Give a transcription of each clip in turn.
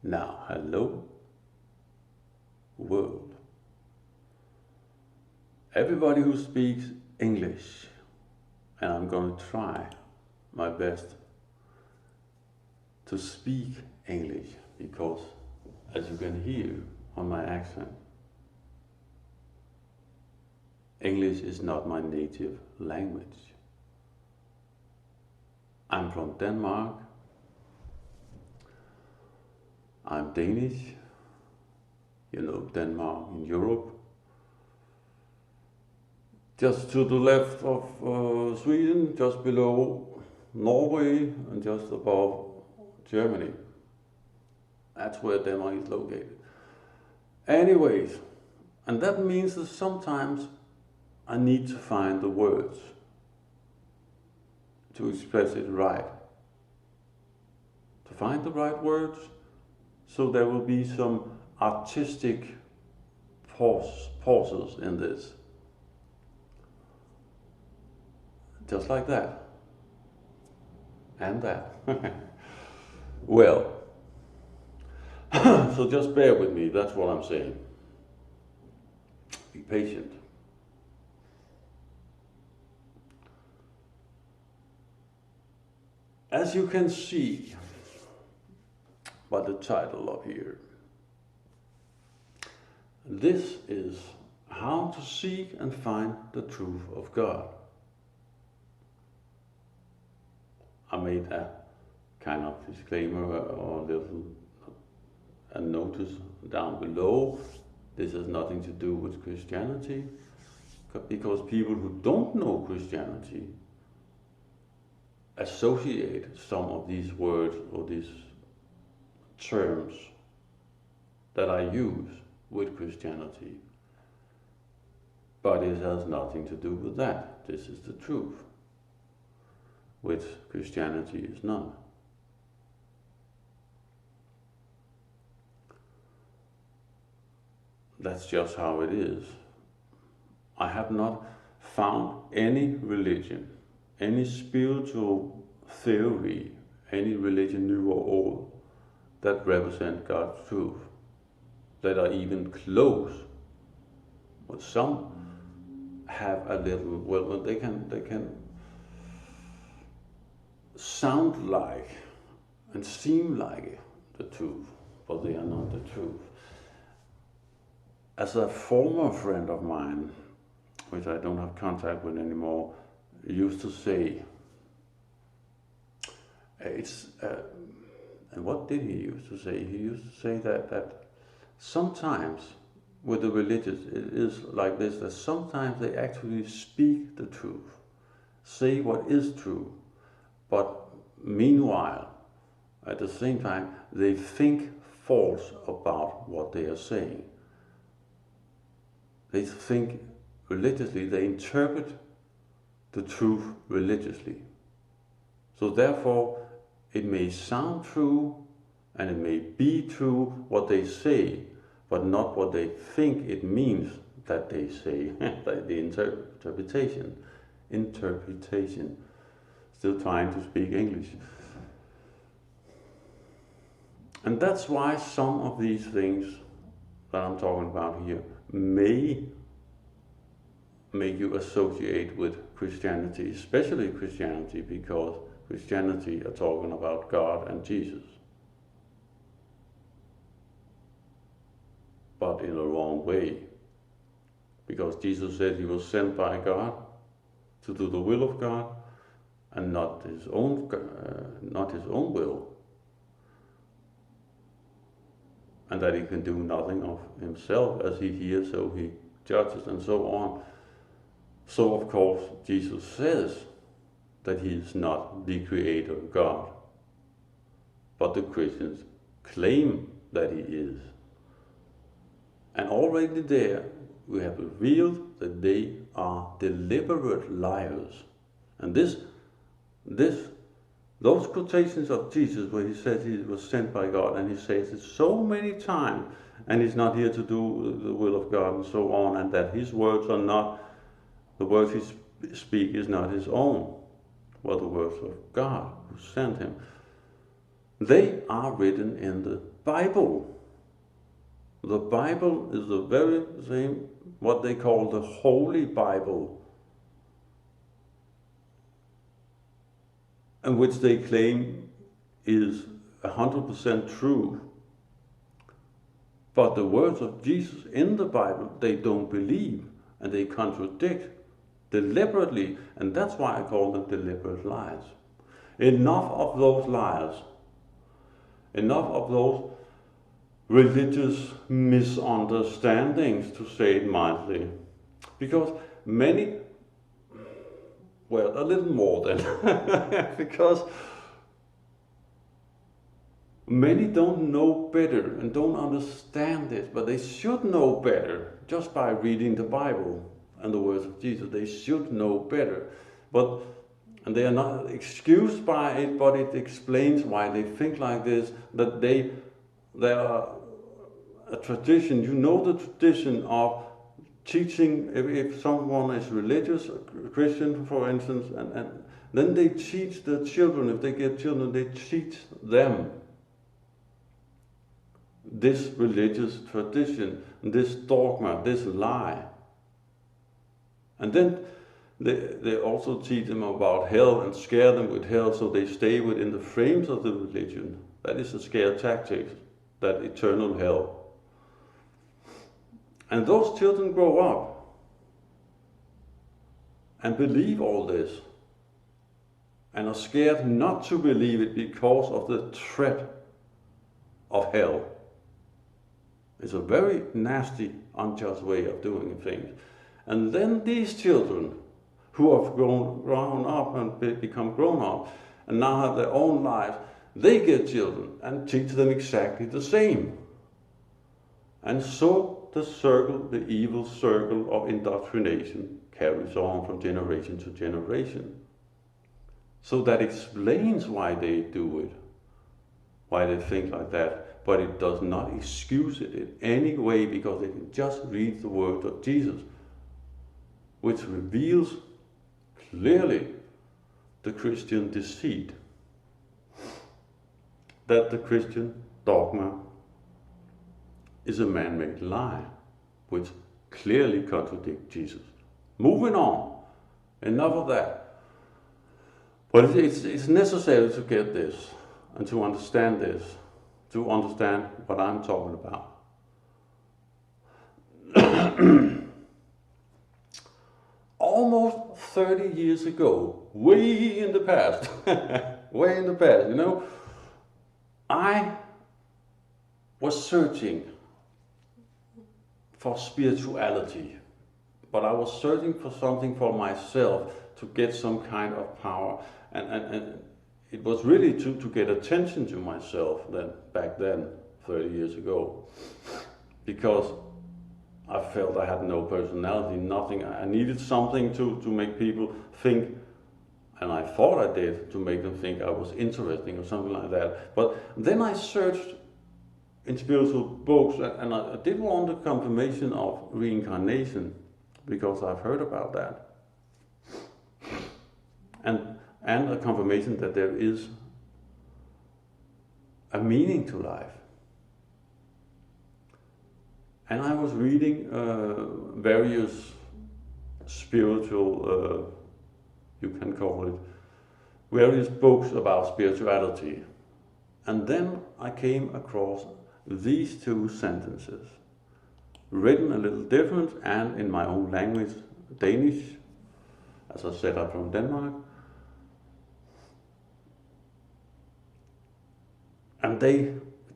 Now, hello, world. Everybody who speaks English, and I'm going to try my best to speak English because, as you can hear on my accent, English is not my native language. I'm from Denmark. I'm Danish. You know, Denmark in Europe. Just to the left of Sweden, just below Norway, and just above Germany. That's where Denmark is located. Anyways, and that means that sometimes I need to find the words to express it right. To find the right words, so there will be some artistic pauses in this. Just like that. And that. Well, so just bear with me, that's what I'm saying. Be patient. As you can see by the title up here, this is how to seek and find the truth of God. I made a kind of disclaimer or a notice down below. This has nothing to do with Christianity, because people who don't know Christianity associate some of these words or these terms that I use with Christianity. But it has nothing to do with that. This is the truth, which Christianity is none. That's just how it is. I have not found any religion, any spiritual theory, any religion, new or old, that represent God's truth, that are even close. But some have a little, well, they can sound like and seem like the truth, but they are not the truth. As a former friend of mine, which I don't have contact with anymore, used to say, and what did he used to say? He used to say that sometimes with the religious, it is like this, that sometimes they actually speak the truth, say what is true, but meanwhile, at the same time, they think false about what they are saying. They think religiously, they interpret the truth religiously. So therefore, it may sound true and it may be true what they say, but not what they think it means that they say. The interpretation. Still trying to speak English. And that's why some of these things that I'm talking about here may make you associate with Christianity, especially Christianity, because Christianity are talking about God and Jesus. But in a wrong way. Because Jesus said he was sent by God to do the will of God and not his own will. And that he can do nothing of himself, as he hears, so he judges, and so on. So of course Jesus says that he is not the creator God, but the Christians claim that he is. And already there we have revealed that they are deliberate liars. And those quotations of Jesus where he says he was sent by God, and he says it so many times, and he's not here to do the will of God and so on, and that his words are not, the words he speaks is not his own, but the words of God who sent him. they are written in the Bible. The Bible is the very same, what they call the Holy Bible, and which they claim is 100% true. But the words of Jesus in the Bible, they don't believe, and they contradict deliberately, and that's why I call them deliberate lies. Enough of those lies, enough of those religious misunderstandings, to say it mildly. Because many, well, a little more than, because many don't know better and don't understand this, but they should know better just by reading the Bible and the words of Jesus. They should know better. And they are not excused by it, but it explains why they think like this, that they are a tradition. You know the tradition of teaching, if someone is religious, a Christian for instance, and then they teach the children, if they get children, they teach them this religious tradition, this dogma, this lie. And then they also teach them about hell and scare them with hell, so they stay within the frames of the religion. That is a scare tactic, that eternal hell. And those children grow up and believe all this, and are scared not to believe it because of the threat of hell. It's a very nasty, unjust way of doing things. And then these children, who have grown up and become grown up, and now have their own lives, they get children and teach them exactly the same. And so the evil circle of indoctrination carries on from generation to generation. So that explains why they do it, why they think like that, but it does not excuse it in any way, because they can just read the word of Jesus, which reveals clearly the Christian deceit, that the Christian dogma is a man-made lie, which clearly contradicts Jesus. Moving on, enough of that. But it's necessary to get this, and to understand this, to understand what I'm talking about. Almost 30 years ago, way in the past, I was searching for spirituality, but I was searching for something for myself, to get some kind of power, and it was really to get attention to myself back then, 30 years ago, because I felt I had no personality, nothing. I needed something to make people think, and I thought I did, to make them think I was interesting or something like that. But then I searched in spiritual books, and I did want a confirmation of reincarnation, because I've heard about that. And a confirmation that there is a meaning to life. And I was reading various spiritual, you can call it, various books about spirituality. And then I came across these two sentences, written a little different and in my own language, Danish. As I said, I'm from Denmark. And they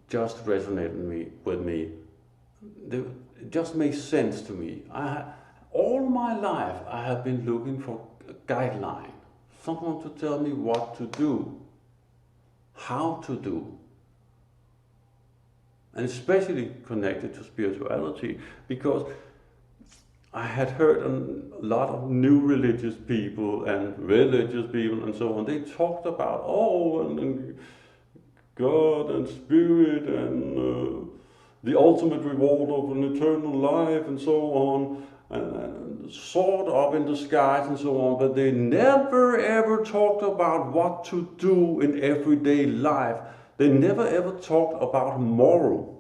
just resonated with me. It just made sense to me. All my life I have been looking for a guideline, someone to tell me what to do, how to do. And especially connected to spirituality, because I had heard a lot of new religious people and religious people and so on. They talked about, and God and spirit and the ultimate reward of an eternal life and so on, and soared up in the skies and so on, but they never ever talked about what to do in everyday life They never ever talked about moral.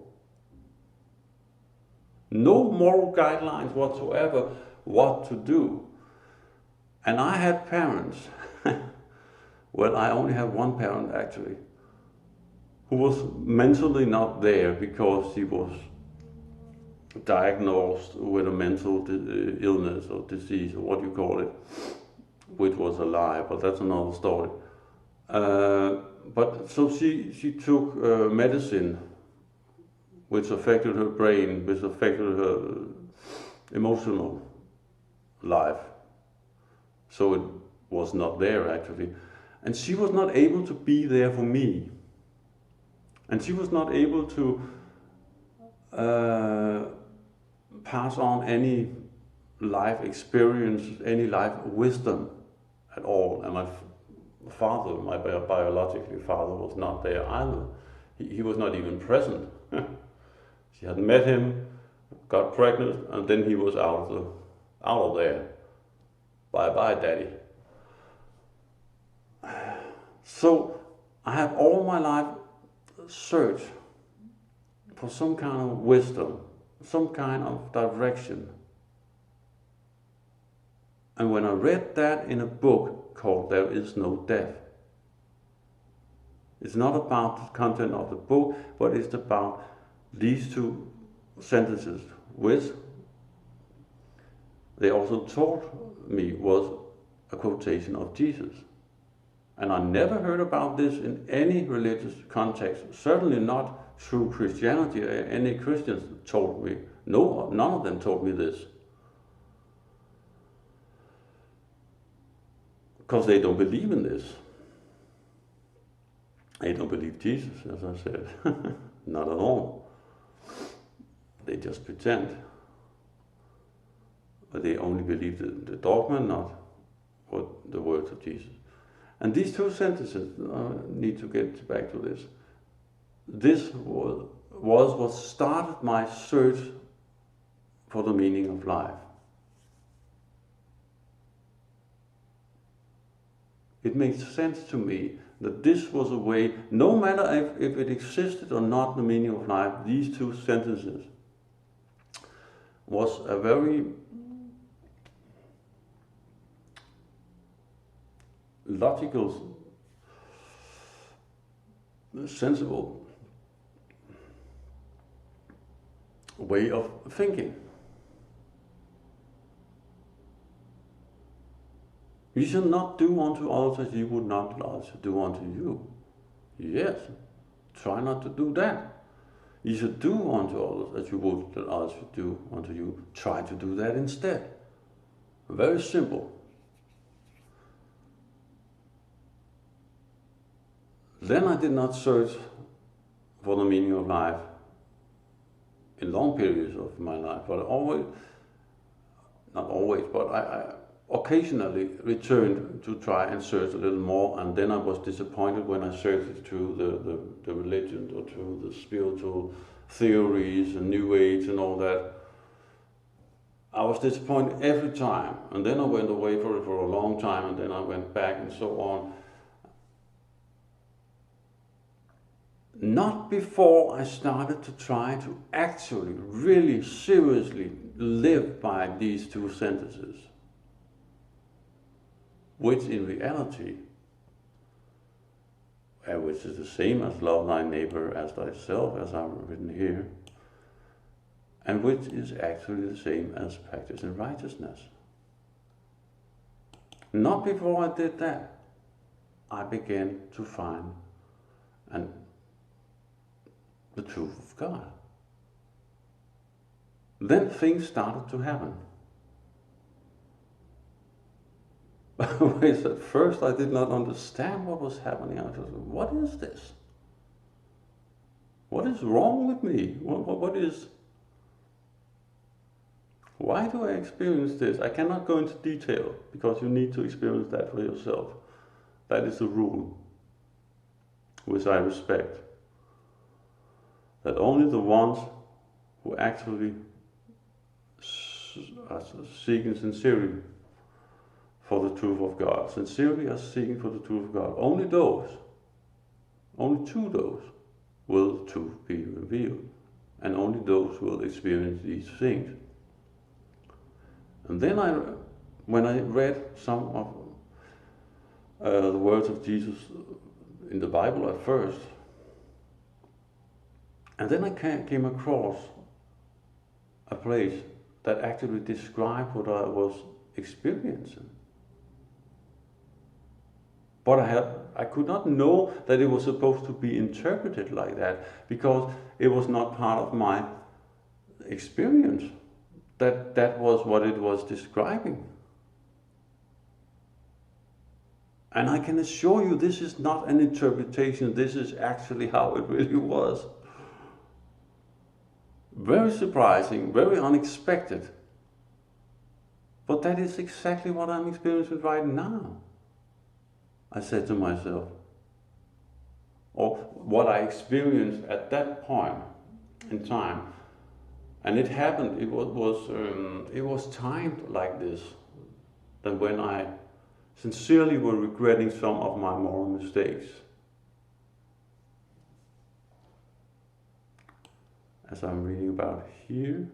No moral guidelines whatsoever what to do. And I had parents, well, I only have one parent actually, who was mentally not there because she was diagnosed with a mental illness or disease, or what you call it, which was a lie, but that's another story. But so she took medicine which affected her brain, which affected her emotional life. So it was not there actually. And she was not able to be there for me. And she was not able to pass on any life experience, any life wisdom at all. And my father, my biological father, was not there either. He was not even present. She had met him, got pregnant, and then he was out of there. Bye bye, daddy. So I have all my life searched for some kind of wisdom, some kind of direction. And when I read that in a book called There Is No Death, it's not about the content of the book, but it's about these two sentences, which they also taught me was a quotation of Jesus. And I never heard about this in any religious context, certainly not through Christianity. Any Christians told me, no, none of them told me this. Because they don't believe in this. They don't believe Jesus, as I said. Not at all. They just pretend. But they only believe the dogma, not what the words of Jesus. And these two sentences, I need to get back to this. This was what started my search for the meaning of life. It makes sense to me that this was a way, no matter if it existed or not, the meaning of life, these two sentences was a very logical, sensible way of thinking. You shall not do unto others as you would not others do unto you. Yes, try not to do that. You should do unto others as you would that others should do unto you. Try to do that instead. Very simple. Then I did not search for the meaning of life in long periods of my life, but I occasionally returned to try and search a little more, and then I was disappointed when I searched through the religion or through the spiritual theories and New Age and all that. I was disappointed every time, and then I went away for it for a long time, and then I went back and so on. Not before I started to try to actually, really seriously live by these two sentences, which in reality, which is the same as love thy neighbor as thyself, as I've written here, and which is actually the same as practising righteousness. Not before I did that, I began to find the truth of God. Then things started to happen. At first I did not understand what was happening. I was like, what is this? What is wrong with me? Why do I experience this? I cannot go into detail because you need to experience that for yourself. That is the rule, which I respect. That only the ones who actually are seeking sincerely for the truth of God, sincerely are seeking for the truth of God, only those Only to those will the truth be revealed, and only those will experience these things. And then when I read some of the words of Jesus in the Bible at first, and then I came across a place that actually described what I was experiencing. But I could not know that it was supposed to be interpreted like that, because it was not part of my experience. That was what it was describing. And I can assure you, this is not an interpretation, this is actually how it really was. Very surprising, very unexpected. But that is exactly what I'm experiencing right now, I said to myself. Or what I experienced at that point in time. And it happened, it was timed like this, that when I sincerely were regretting some of my moral mistakes. As I'm reading about here,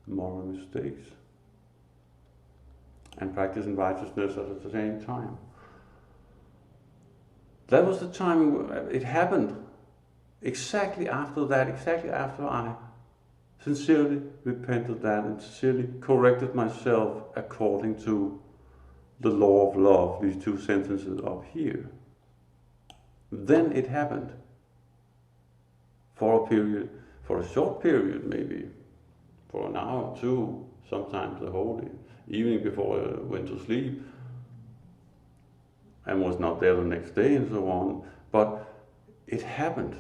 moral mistakes, and practicing righteousness at the same time. That was the time it happened, exactly after that, exactly after I sincerely repented that and sincerely corrected myself according to the law of love, these two sentences up here. Then it happened. For a period, for a short period maybe, for an hour or two, sometimes the whole evening before I went to sleep, and was not there the next day and so on. But it happened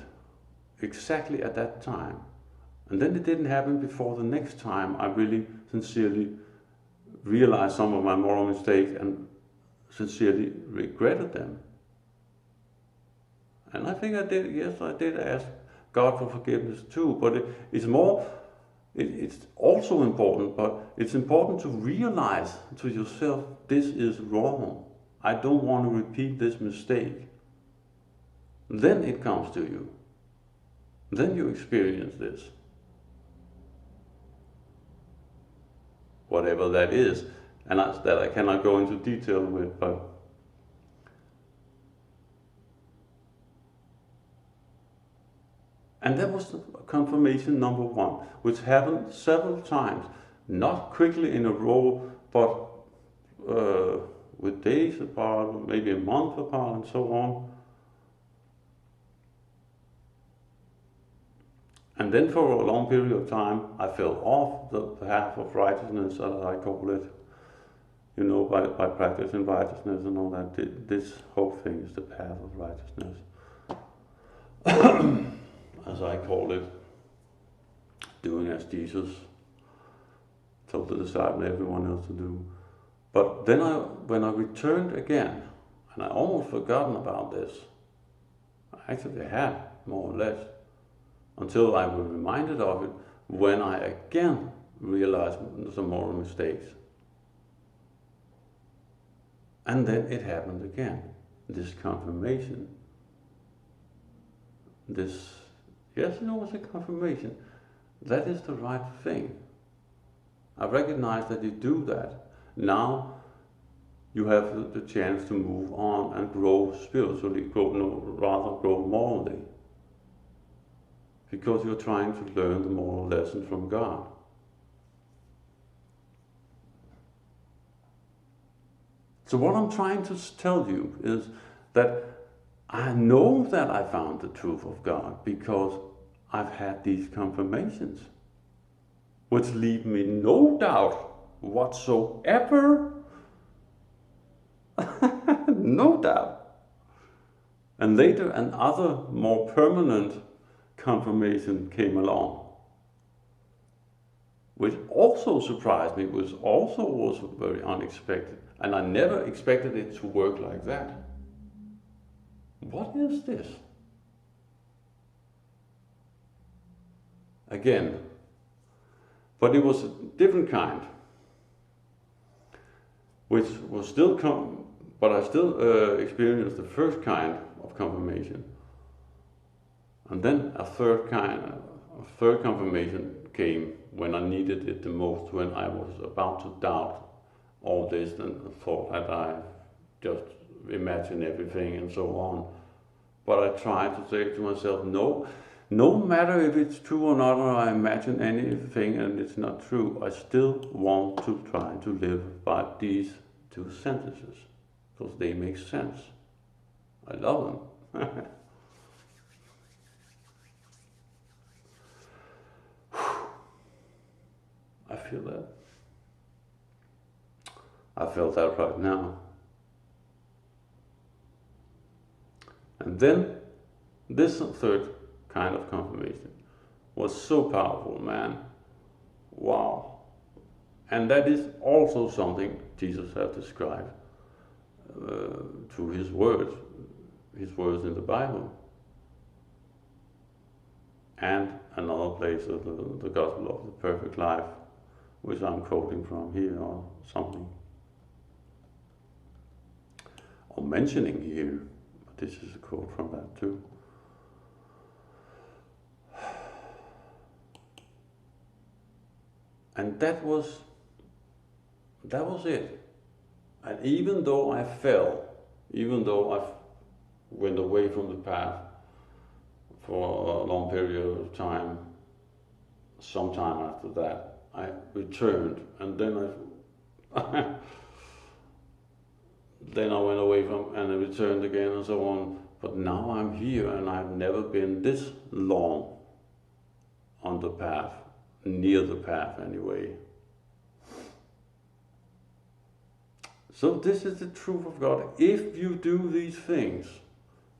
exactly at that time. And then it didn't happen before the next time I really sincerely realized some of my moral mistakes and sincerely regretted them. And I think I did, yes, I did ask God for forgiveness too, but it's also important, but it's important to realize to yourself, this is wrong. I don't want to repeat this mistake. Then it comes to you. Then you experience this. Whatever that is, and that I cannot go into detail with, but and that was confirmation number one, which happened several times, not quickly in a row, but with days apart, maybe a month apart, and so on. And then for a long period of time, I fell off the path of righteousness, as I call it, you know, by practicing righteousness and all that. This whole thing is the path of righteousness, as I call it, doing as Jesus told the disciple and everyone else to do. But then when I returned again, and I almost forgotten about this, I actually had, more or less, until I was reminded of it when I again realized some moral mistakes. And then it happened again, this confirmation. Yes, it was a confirmation. That is the right thing. I recognize that you do that. Now you have the chance to move on and grow spiritually, rather grow morally. Because you're trying to learn the moral lesson from God. So what I'm trying to tell you is that I know that I found the truth of God because I've had these confirmations, which leave me no doubt whatsoever, no doubt. And later another more permanent confirmation came along, which also surprised me, which also was very unexpected, and I never expected it to work like that. What is this? Again, but it was a different kind, which was still but I still experienced the first kind of confirmation. And then a third confirmation came when I needed it the most, when I was about to doubt all this and thought that I just imagine everything and so on. But I tried to say to myself, no matter if it's true or not, or I imagine anything and it's not true, I still want to try to live by these two sentences, because they make sense. I love them. I feel that. I felt that right now. And then this third kind of confirmation was so powerful, man. Wow. And that is also something Jesus has described through his words in the Bible. And another place of the Gospel of the Perfect Life, which I'm quoting from here or something. Or mentioning here. This is a quote from that too. And that was it. And even though I fell, even though I went away from the path for a long period of time, sometime after that, I returned, and then then I went away from, and I returned again and so on. But now I'm here, and I've never been this long on the path, near the path anyway. So this is the truth of God. If you do these things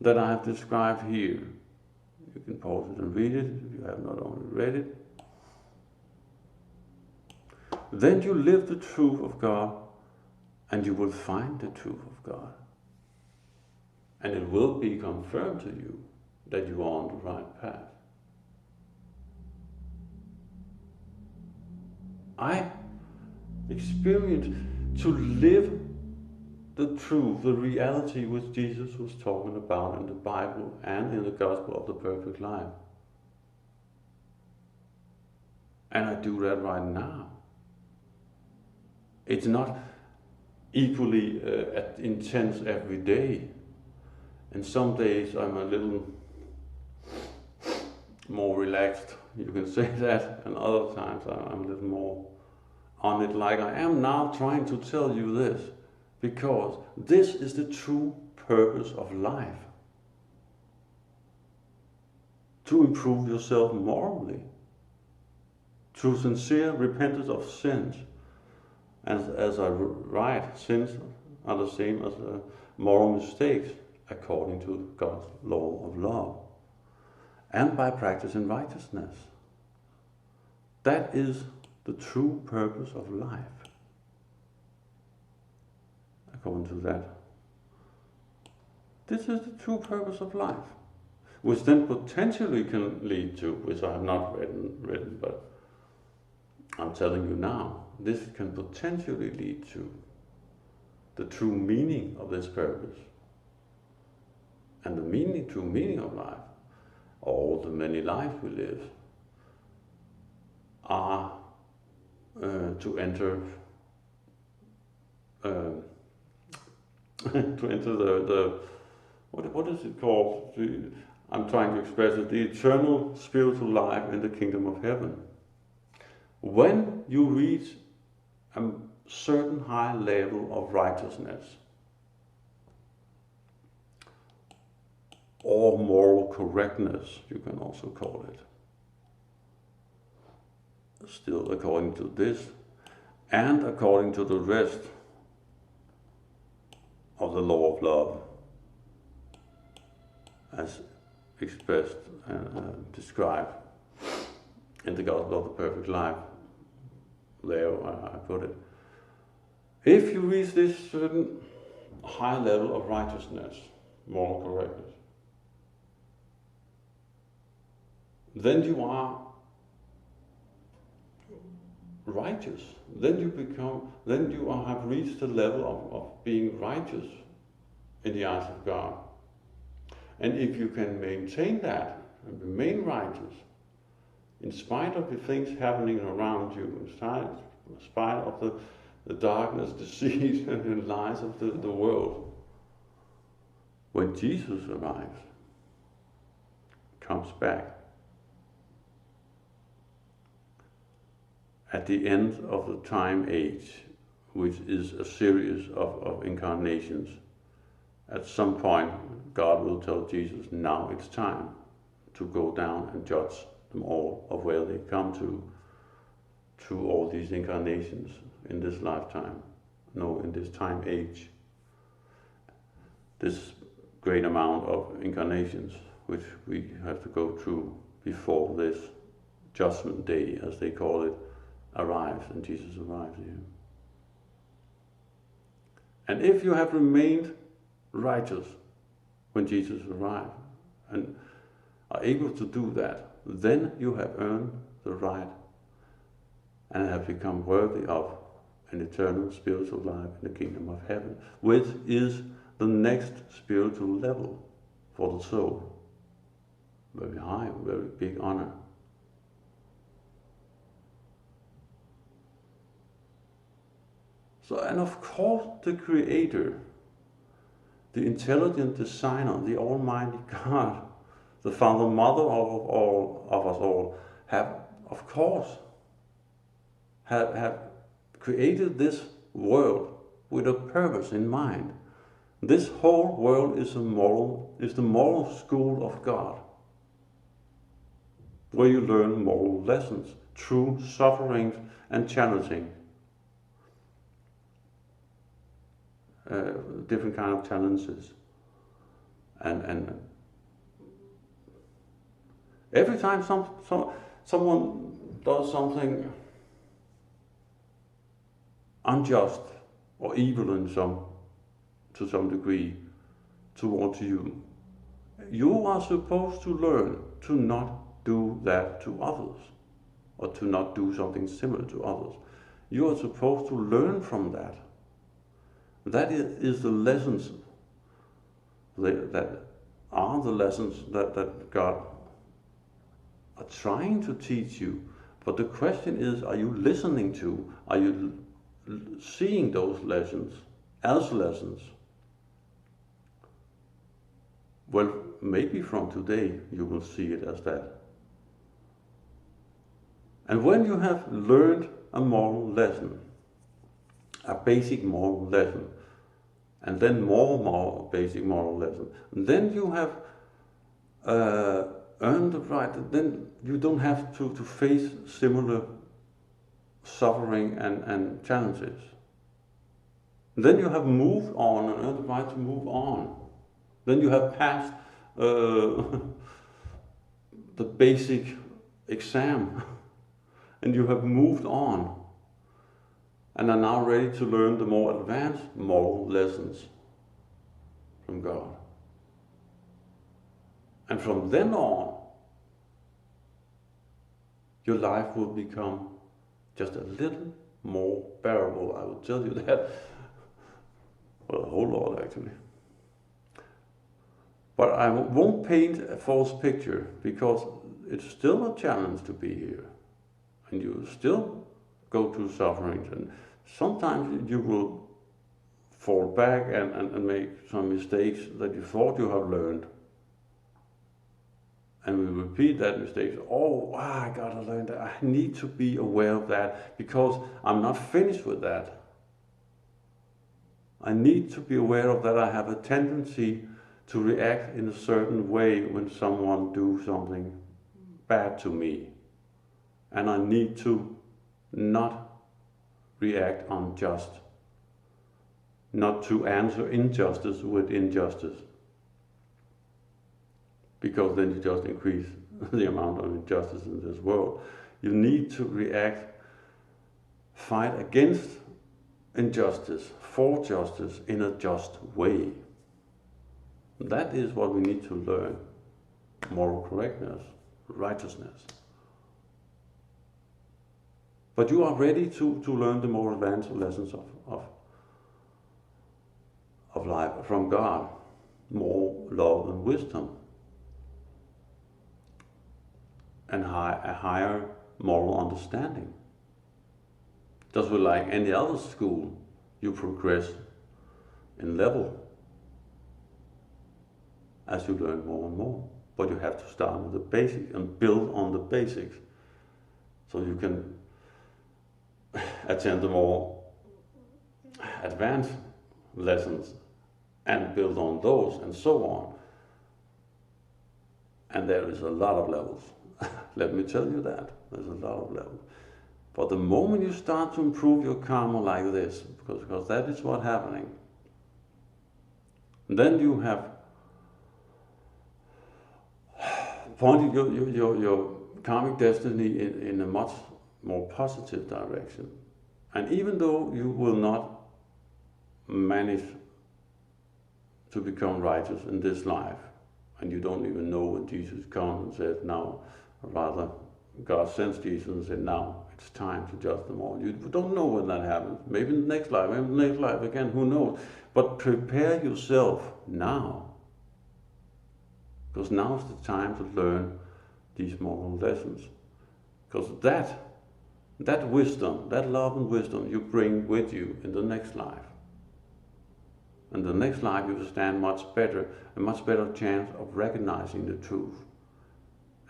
that I have described here, you can pause it and read it if you have not already read it. Then you live the truth of God, and you will find the truth of God. And it will be confirmed to you that you are on the right path. I experienced to live the truth, the reality which Jesus was talking about in the Bible and in the Gospel of the Perfect Life. And I do that right now. It's not equally intense every day. And some days I'm a little more relaxed, you can say that, and other times I'm a little more on it, like I am now trying to tell you this, because this is the true purpose of life. To improve yourself morally, through sincere repentance of sins. As I write, sins are the same as moral mistakes, according to God's law of love, and by practicing righteousness. That is the true purpose of life, according to that. This is the true purpose of life, which then potentially can lead to, which I have not written, but I'm telling you now, this can potentially lead to the true meaning of this purpose. And the true meaning of life, all the many lives we live, are to enter the what is it called? I'm trying to express it, the eternal spiritual life in the kingdom of heaven. When you reach a certain high level of righteousness, or moral correctness, you can also call it, still according to this, and according to the rest of the law of love, as expressed and described in the Gospel of the Perfect Life. There I put it. If you reach this certain high level of righteousness, moral correctness, then you are righteous. Then you have reached the level of being righteous in the eyes of God. And if you can maintain that and remain righteous, in spite of the things happening around you, in spite of the darkness, deceit, and the lies of the world, when Jesus arrives, comes back, at the end of the time age, which is a series of incarnations, at some point God will tell Jesus, now it's time to go down and judge them all of where they come to through all these incarnations in this lifetime, no, in this time age. This great amount of incarnations which we have to go through before this judgment day, as they call it, arrives, and Jesus arrives here. And if you have remained righteous when Jesus arrived and are able to do that, then you have earned the right and have become worthy of an eternal spiritual life in the kingdom of heaven, which is the next spiritual level for the soul. Very high, very big honor. So, and of course the Creator, the intelligent designer, the Almighty God, the Father, Mother of us all, have, of course, have created this world with a purpose in mind. This whole world is the moral school of God, where you learn moral lessons through sufferings and challenging. Different kind of challenges, and every time someone does something unjust or evil to some degree towards you, you are supposed to learn to not do that to others, or to not do something similar to others. You are supposed to learn from that. That is the lessons that are the lessons that God are trying to teach you. But the question is, are you listening to, are you seeing those lessons as lessons? Well, maybe from today you will see it as that. And when you have learned a moral lesson, a basic moral lesson, and then more basic moral lesson, then you have earned the right, then you don't have to face similar suffering and challenges. Then you have moved on and earned the right to move on. Then you have passed the basic exam and you have moved on, and are now ready to learn the more advanced moral lessons from God. And from then on, your life will become just a little more bearable, I will tell you that. Well, a whole lot actually. But I won't paint a false picture, because it's still a challenge to be here. And you still go through sufferings, and sometimes you will fall back and make some mistakes that you thought you have learned. And we repeat that mistake. Oh, I gotta learn that. I need to be aware of that, because I'm not finished with that. I need to be aware of that. I have a tendency to react in a certain way when someone do something bad to me. And I need to not react unjust, not to answer injustice with injustice, because then you just increase the amount of injustice in this world. You need to react, fight against injustice, for justice in a just way. That is what we need to learn: moral correctness, righteousness. But you are ready to learn the more advanced lessons of life from God. more love and wisdom, and a higher moral understanding. Just like any other school, you progress in level as you learn more and more. But you have to start with the basics and build on the basics, so you can attend the more advanced lessons and build on those and so on. And there is a lot of levels. Let me tell you that. There's a lot of levels. But the moment you start to improve your karma like this, because that is what's happening, then you have pointed your karmic destiny in a much more positive direction. And even though you will not manage to become righteous in this life, and you don't even know when Jesus comes and says, now, rather, God sends Jesus and said, now it's time to judge them all. You don't know when that happens. Maybe in the next life, maybe in the next life again, who knows? But prepare yourself now, because now is the time to learn these moral lessons. Because that wisdom, that love and wisdom you bring with you in the next life. In the next life you will stand much better, a much better chance of recognizing the truth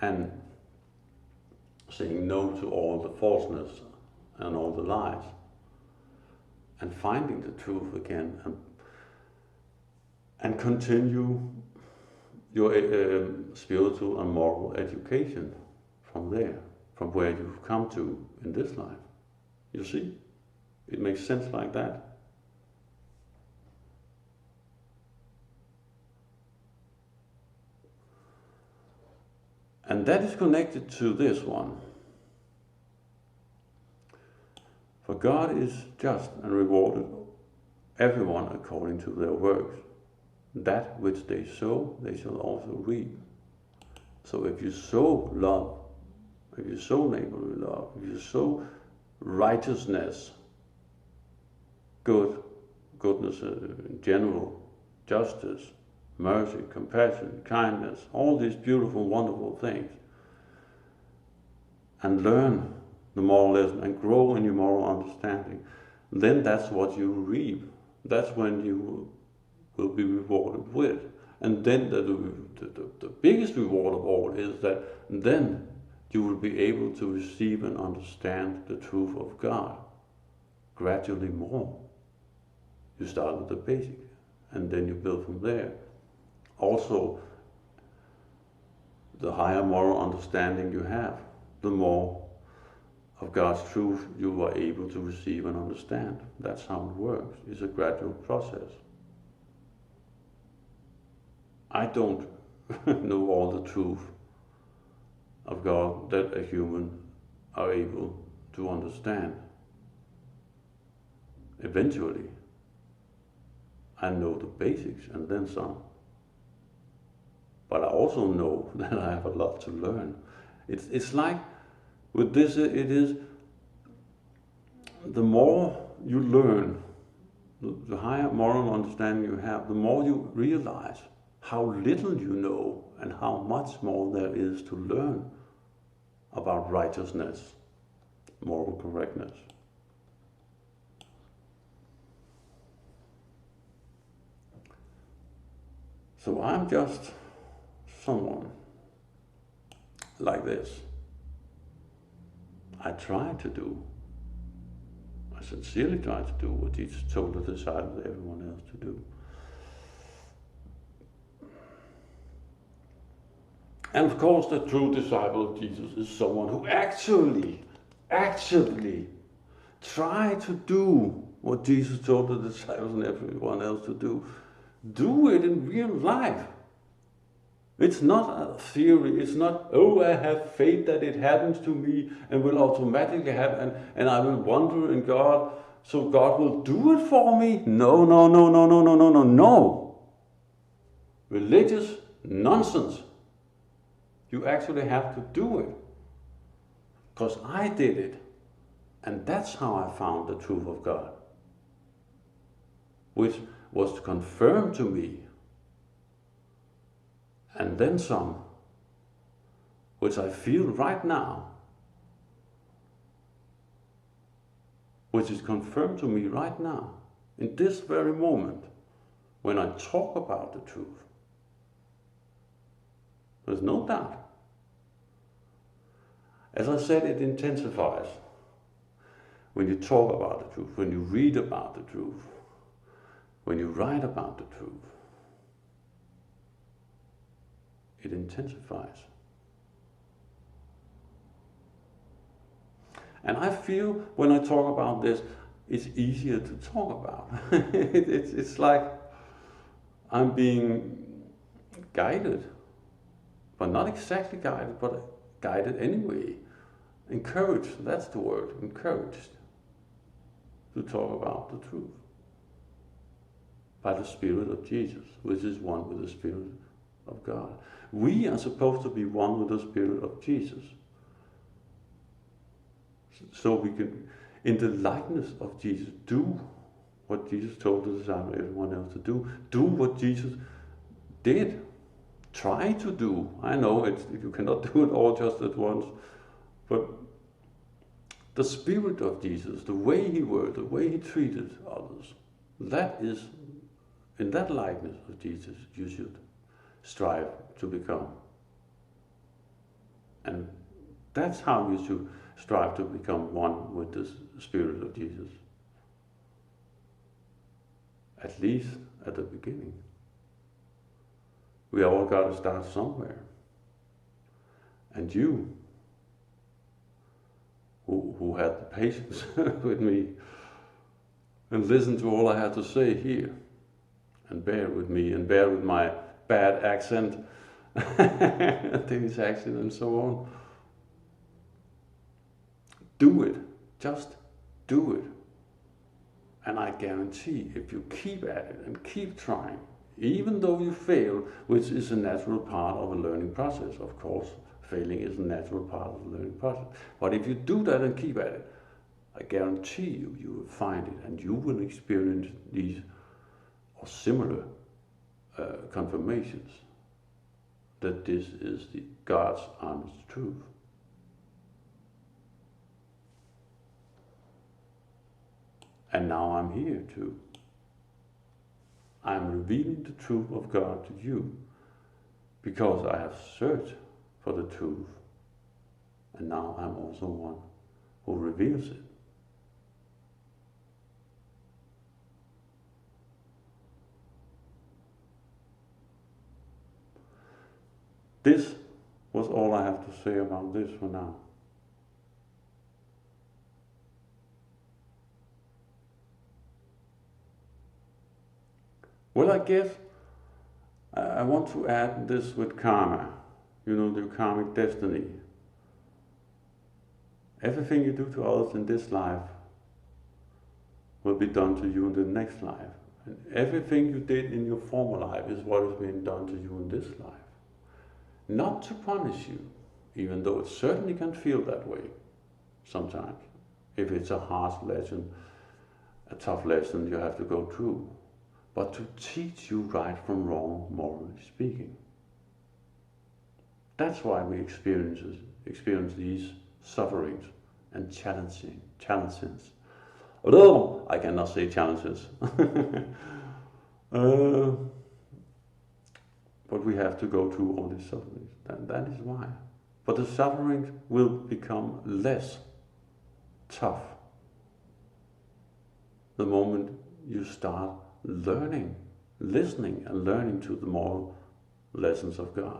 and saying no to all the falseness and all the lies, and finding the truth again, and continue your spiritual and moral education from there, from where you've come to in this life. You see? It makes sense like that. And that is connected to this one. For God is just and rewarded everyone according to their works. That which they sow, they shall also reap. So if you sow love, if you sow neighborly love, if you sow righteousness, goodness in general, justice, mercy, compassion, kindness, all these beautiful, wonderful things, and learn the moral lesson and grow in your moral understanding, then that's what you reap. That's when you will be rewarded with. And then the biggest reward of all is that then you will be able to receive and understand the truth of God gradually more. You start with the basic, and then you build from there. Also, the higher moral understanding you have, the more of God's truth you are able to receive and understand. That's how it works. It's a gradual process. I don't know all the truth of God that a human are able to understand. Eventually, I know the basics and then some. But I also know that I have a lot to learn. It's like with this, it is the more you learn, the higher moral understanding you have, the more you realize how little you know and how much more there is to learn about righteousness, moral correctness. So I'm just someone like this. I sincerely try to do what Jesus told the disciples and everyone else to do. And of course, the true disciple of Jesus is someone who actually try to do what Jesus told the disciples and everyone else to do. Do it in real life. It's not a theory. It's not, oh, I have faith that it happens to me and will automatically happen, and I will wonder in God, so God will do it for me. No. Religious nonsense. You actually have to do it. Because I did it. And that's how I found the truth of God, which was confirmed to me and then some, which I feel right now, which is confirmed to me right now, in this very moment, when I talk about the truth. There's no doubt. As I said, it intensifies when you talk about the truth, when you read about the truth, when you write about the truth. It intensifies. And I feel when I talk about this, it's easier to talk about. It's like I'm being guided, but not exactly guided, but guided anyway. Encouraged, that's the word, encouraged to talk about the truth by the Spirit of Jesus, which is one with the Spirit of God. We are supposed to be one with the Spirit of Jesus. So we can, in the likeness of Jesus, do what Jesus told the disciples, everyone else to do. Do what Jesus did. Try to do. I know you cannot do it all just at once, but the Spirit of Jesus, the way he worked, the way he treated others, that is, in that likeness of Jesus, you should strive to become. And that's how you should strive to become one with the Spirit of Jesus. At least at the beginning. We all got to start somewhere. And you, who had the patience with me and listened to all I had to say here, and bear with me and bear with my bad accent, Danish accent and so on. Do it. Just do it. And I guarantee if you keep at it and keep trying, even though you fail, which is a natural part of a learning process, of course, failing is a natural part of the learning process. But if you do that and keep at it, I guarantee you will find it and you will experience these or similar confirmations that this is God's honest truth. And now I'm here too. I'm revealing the truth of God to you because I have searched for the truth. And now I'm also one who reveals it. This was all I have to say about this for now. Well, I guess I want to add this with karma, the karmic destiny. Everything you do to others in this life will be done to you in the next life. And everything you did in your former life is what is being done to you in this life. Not to punish you, even though it certainly can feel that way sometimes. If it's a harsh lesson, a tough lesson you have to go through. But to teach you right from wrong, morally speaking. That's why we experience these sufferings and challenges. Although I cannot say challenges. But we have to go through all these sufferings. That is why. But the sufferings will become less tough the moment you start learning, listening and learning to the moral lessons of God.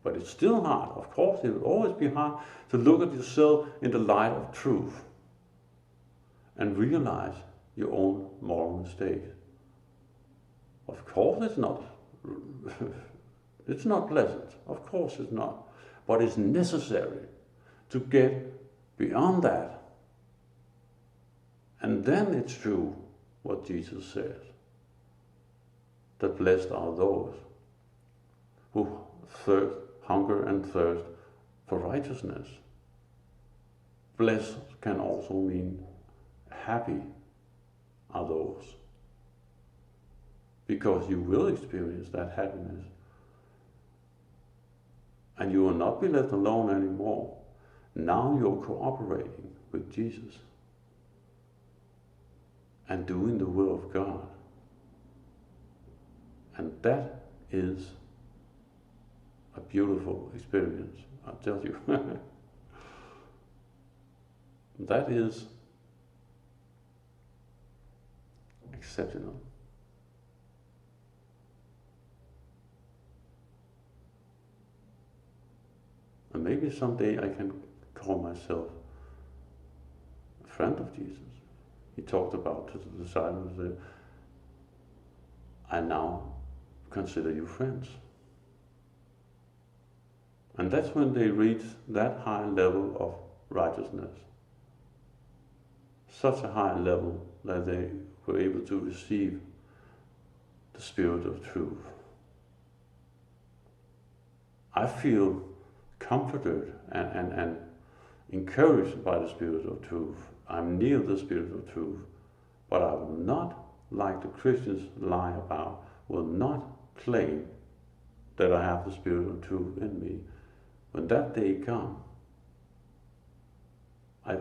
But it's still hard. Of course, it will always be hard to look at yourself in the light of truth and realize your own moral mistakes. Of course it's not pleasant. Of course it's not. But it's necessary to get beyond that. And then it's true what Jesus says, that blessed are those who hunger and thirst for righteousness. Blessed can also mean happy are those. because you will experience that happiness. And you will not be left alone anymore. Now you're cooperating with Jesus and doing the will of God. And that is a beautiful experience, I'll tell you. That is exceptional. And maybe someday I can call myself a friend of Jesus. He talked about to the disciples that I now consider you friends. And that's when they reach that high level of righteousness. Such a high level that they were able to receive the Spirit of truth. I feel comforted and encouraged by the Spirit of truth. I'm near the Spirit of truth, but I will not, like the Christians lie about, will not claim that I have the Spirit of truth in me. When that day comes, I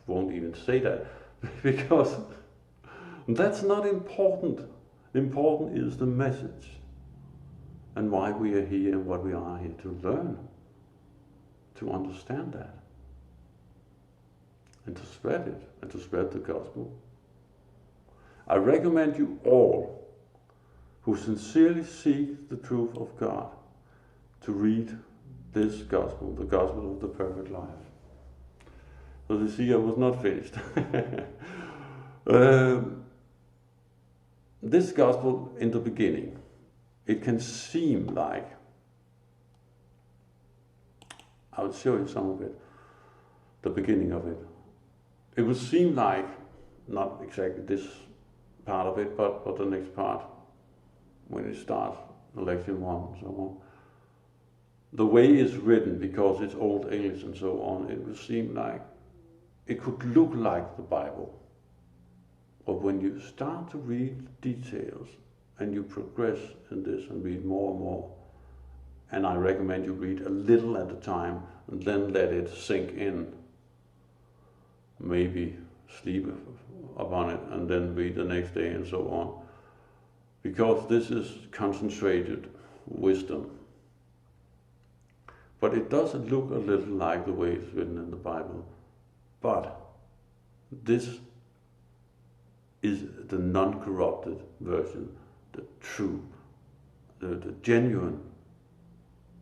won't even say that because that's not important. Important is the message and why we are here and what we are here to learn, to understand that, and to spread it, and to spread the gospel. I recommend you all who sincerely seek the truth of God to read this gospel, the gospel of the perfect life. So you see, I was not finished. This gospel in the beginning, it can seem like, I'll show you some of it, the beginning of it. It would seem like, not exactly this part of it, but the next part, when it starts, Lection 1 and so on. The way it's written, because it's Old English and so on, it would seem like, it could look like the Bible. But when you start to read details and you progress in this and read more and more, and I recommend you read a little at a time and then let it sink in, maybe sleep upon it and then read the next day and so on, because this is concentrated wisdom. But it does look a little like the way it's written in the Bible. But this is the non-corrupted version, the true, the genuine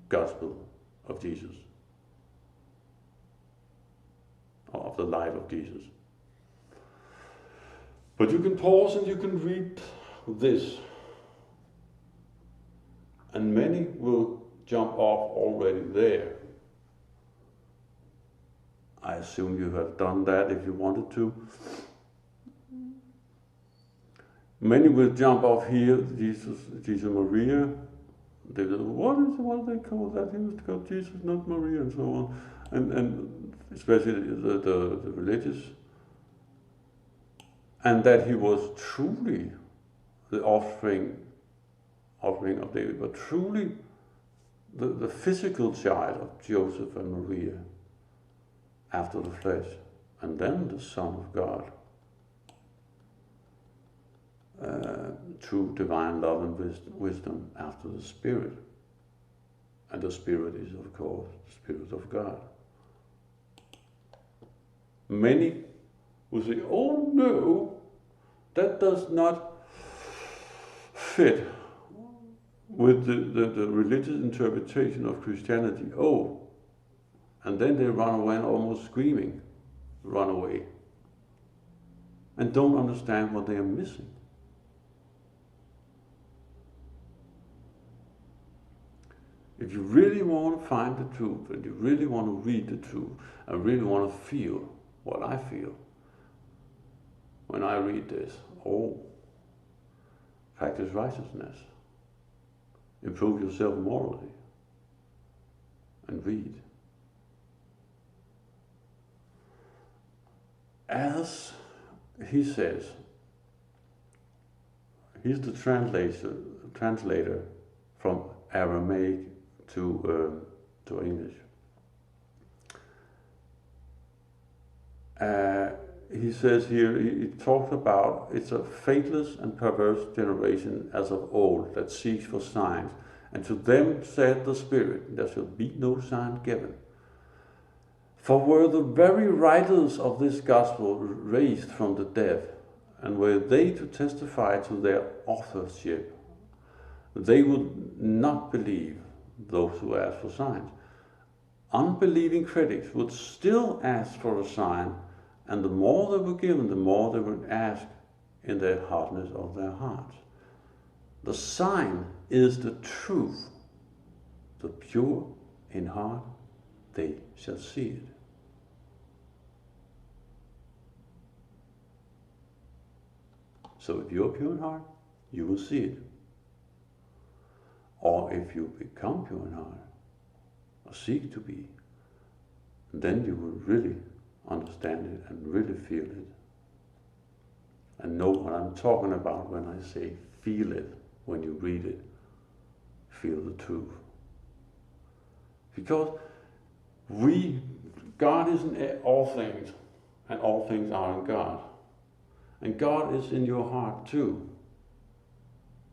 gospel of Jesus, of the life of Jesus. But you can pause and you can read this, and many will jump off already there. I assume you have done that if you wanted to. Many will jump off here, Jesus Maria. They will, what do they call that? He was called Jesus, not Maria, and so on. And especially the religious. And that he was truly the offspring of David, but truly the physical child of Joseph and Maria after the flesh, and then the Son of God, through divine love and wisdom after the Spirit. And the Spirit is, of course, the Spirit of God. Many will say, oh no, that does not fit with the religious interpretation of Christianity. Oh, and then they run away, almost screaming, run away, and don't understand what they are missing. If you really want to find the truth, and you really want to read the truth, and really want to feel what I feel when I read this, practice righteousness, improve yourself morally, and read. As he says, He's the translator from Aramaic to English. He says here, he talks about, it's a faithless and perverse generation as of old that seeks for signs, and to them said the Spirit, there shall be no sign given. For were the very writers of this gospel raised from the dead, and were they to testify to their authorship, they would not believe those who ask for signs. Unbelieving critics would still ask for a sign, and the more they were given, the more they would ask in the hardness of their hearts. The sign is the truth. The pure in heart, they shall see it. So if you're pure in heart, you will see it. Or if you become pure in heart, or seek to be, then you will really understand it and really feel it. And know what I'm talking about when I say feel it, when you read it. Feel the truth. Because God is in all things, and all things are in God. And God is in your heart too,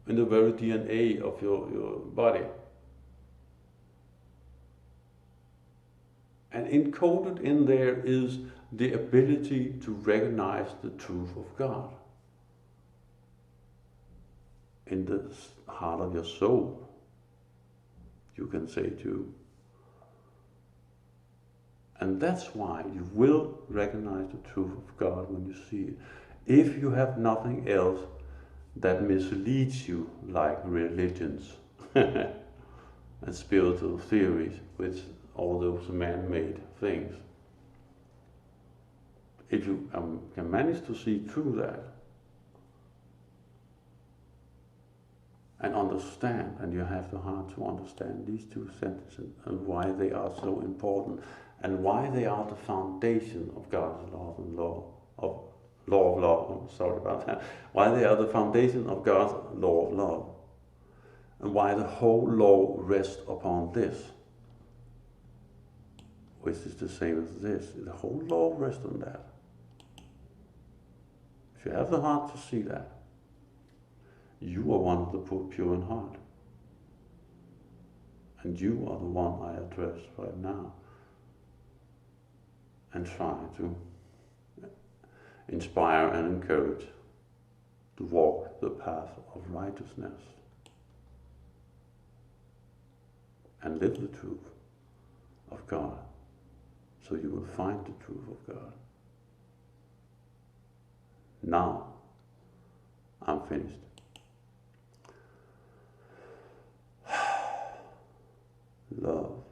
in the very DNA of your body. And encoded in there is the ability to recognize the truth of God in the heart of your soul, you can say too. And that's why you will recognize the truth of God when you see it. If you have nothing else that misleads you, like religions and spiritual theories, which all those man-made things. If you can manage to see through that and understand, and you have the heart to understand these two sentences and why they are so important and why they are the foundation of God's love and law of love, sorry about that, why they are the foundation of God's law of love, and why the whole law rests upon this, which is the same as this. The whole law rests on that. If you have the heart to see that, you are one of the pure in heart. And you are the one I address right now. And try to inspire and encourage to walk the path of righteousness and live the truth of God, so you will find the truth of God. Now, I'm finished. Love.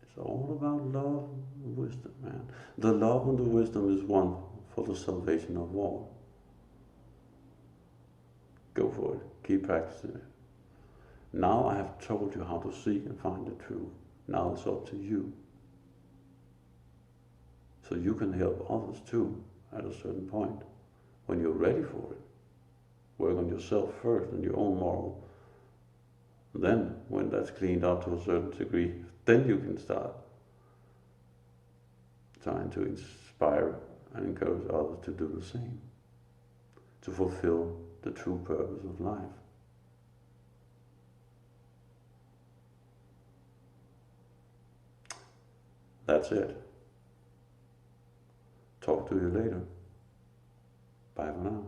It's all about love and wisdom, man. The love and the wisdom is one for the salvation of all. Go for it. Keep practicing it. Now I have told you how to seek and find the truth. Now it's up to you. So you can help others too at a certain point when you're ready for it. Work on yourself first and your own moral. Then, when that's cleaned up to a certain degree, then you can start trying to inspire and encourage others to do the same, to fulfill the true purpose of life. That's it. Talk to you later. Bye for now.